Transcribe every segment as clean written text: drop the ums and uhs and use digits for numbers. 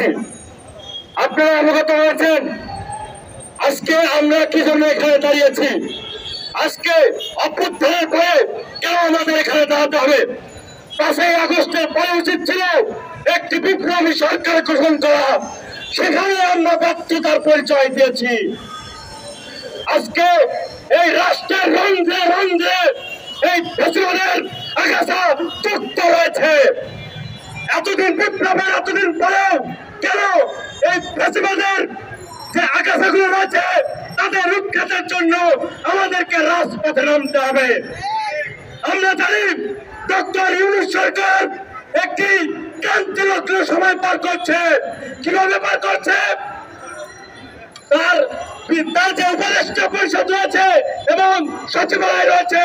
যাচ্ছি। আপনারা অবগত হয়েছেন আজকে আমরা কি জন্য এখানে দাঁড়িয়েছি, আজকে অভ্যুত্থানের পরে কেন আমাদের এখানে দাঁড়াতে হবে। 5ই আগস্টের পরে উচিত ছিল একটি বিপ্লবী সরকার গঠন করা, সেখানে আমরা ব্যর্থতার পরিচয় দিয়েছি। আজকে এই রাষ্ট্রের রন্ধ্রে রন্ধ্রে এই ফ্যাসিবাদের আগাছা যুক্ত রয়েছে। এতদিন বিপ্লবের এতদিন পরেও কেন এই ফ্যাসিবাদের যে আগাছাগুলো রয়েছে তাদের রুক্ষাতের জন্য আমাদেরকে রাজপথে নামতে হবে। আমরা জানি ডক্টর ইউনূস সরকার একটি ক্রান্তিলগ্ন সময় পার করছে। কিভাবে পার করছে? তার যে উপদেষ্টা পরিষদ রয়েছে এবং সচিবালয় রয়েছে,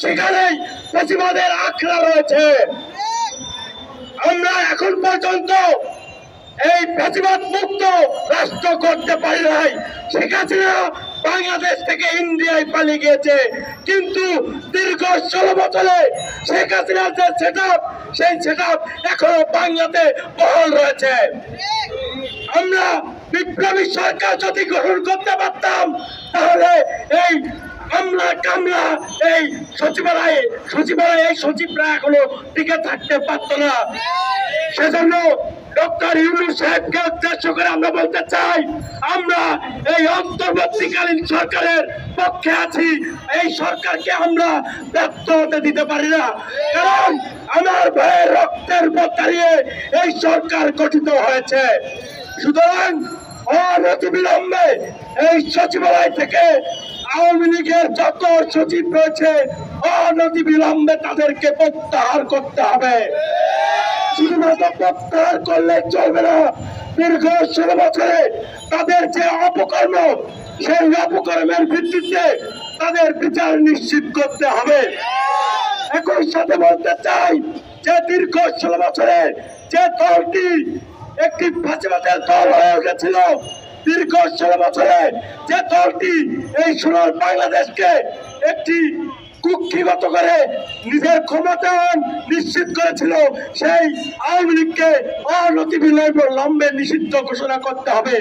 সেখানেই ফ্যাসিবাদের আখড়া রয়েছে। আমরা এখন পর্যন্ত এই ফ্যাসিবাদ মুক্ত রাষ্ট্র করতে পারি নাই। শেখ হাসিনা বাংলাদেশ থেকে ইন্ডিয়ায় পালিয়ে গিয়েছে, কিন্তু দীর্ঘ 16 বছরে শেখ হাসিনার যে সেটআপ, সেই সেটআপ এখনো বাংলাতে বহাল রয়েছে। আমরা বিপ্লবী সরকার যদি গঠন করতে পারতাম তাহলে এই আমলা কামলা এই সচিবালয়ে এই সচিবরা এখনো টিকে থাকতে পারত না। সেজন্য ডক্টর ইউনূস সাহেবকে উদ্দেশ্য করে আমরা বলতে চাই, আমরা এই অন্তর্বর্তীকালীন সরকারের পক্ষে আছি। এই সরকারকে আমরা ব্যর্থ হতে দিতে পারি না, কারণ আমার ভাইয়ের রক্তের উপর দাঁড়িয়ে এই সরকার গঠিত হয়েছে। সুতরাং অনতিবিলম্বে এই সচিবালয় থেকে আওয়ামী লীগের যত সচিব রয়েছে অনতিবিলম্বে তাদেরকে প্রত্যাহার করতে হবে। শুধুমাত্র প্রত্যাহার করলে চলবে না, দীর্ঘ 16 বছরে তাদের যে অপকর্ম, সেই অপকর্মের ভিত্তিতে তাদের বিচার নিশ্চিত করতে হবে। একই সাথে বলতে চাই যে দীর্ঘ 16 বছরে যে দলটি একটি ফ্যাসিবাদের দল হয়ে উঠেছিল, দীর্ঘ 16 বছরে যে দলটি এই সোনার বাংলাদেশকে একটি কুক্ষিগত করে নিজের ক্ষমতায়ন নিশ্চিত করেছিল, সেই আওয়ামী লীগকে অনতিবিলম্বে নিষিদ্ধ ঘোষণা করতে হবে।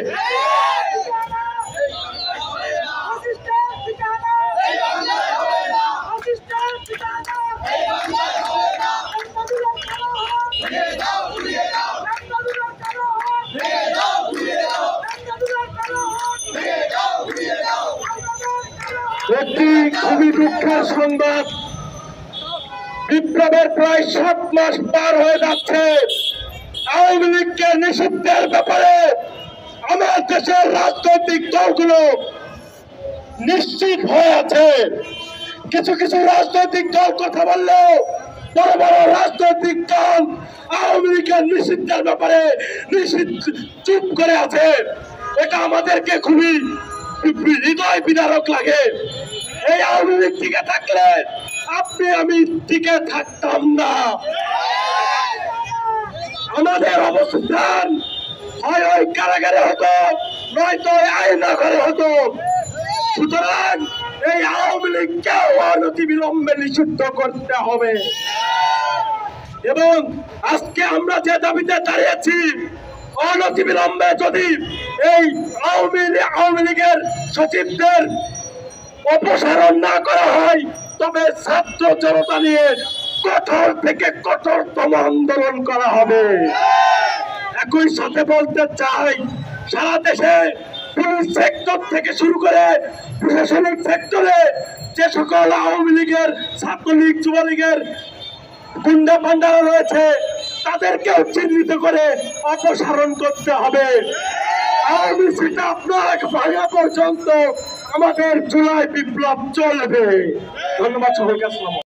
একটি খুবই দুঃখের সংবাদ, বিপ্লবের প্রায় 7 মাস পার হয়ে যাচ্ছে। আওয়ামী লীগকে নিষিদ্ধের ব্যাপারে আমার দেশের রাজনৈতিক দলগুলো নিশ্চিত হয়ে আছে। কিছু কিছু রাজনৈতিক দল কথা বললেও বড় বড় রাজনৈতিক দল আওয়ামী লীগের নিষিদ্ধের ব্যাপারে চুপ করে আছে। এটা আমাদেরকে খুবই হৃদয় বিদারক লাগে। এই আওয়ামী লীগ টিকে থাকলে আপনি আমি টিকে থাকতাম না। আমাদের অবস্থান হয় ওই কারাগারে হতো, নয়তো আয়না ঘরে হতো। সুতরাং এই আওয়ামী লীগকে অনতিবিলম্বে নিষিদ্ধ করতে হবে। এবং আজকে আমরা যে দাবিতে দাঁড়িয়েছি, অনতিবিলম্বে যদি এই আওয়ামী লীগের সচিবদের অপসারণ না করা হয়, তবে ছাত্র জনতা নিয়ে কঠোর থেকে কঠোরতম আন্দোলন করা হবে। একই সাথে বলতে চাই, সারা দেশে পুলিশ সেক্টর থেকে শুরু করে প্রশাসনিক সেক্টরে যে সকল আওয়ামী লীগের, ছাত্রলীগ, যুবলীগের গুন্ডা পান্ডারা রয়েছে, তাদেরকেও চিহ্নিত করে অপসারণ করতে হবে। আওয়ামী সিট আপনার ভাঙা পর্যন্ত আমাদের জুলাই বিপ্লব চলবে। ধন্যবাদ সবাইকে। আসসালাম।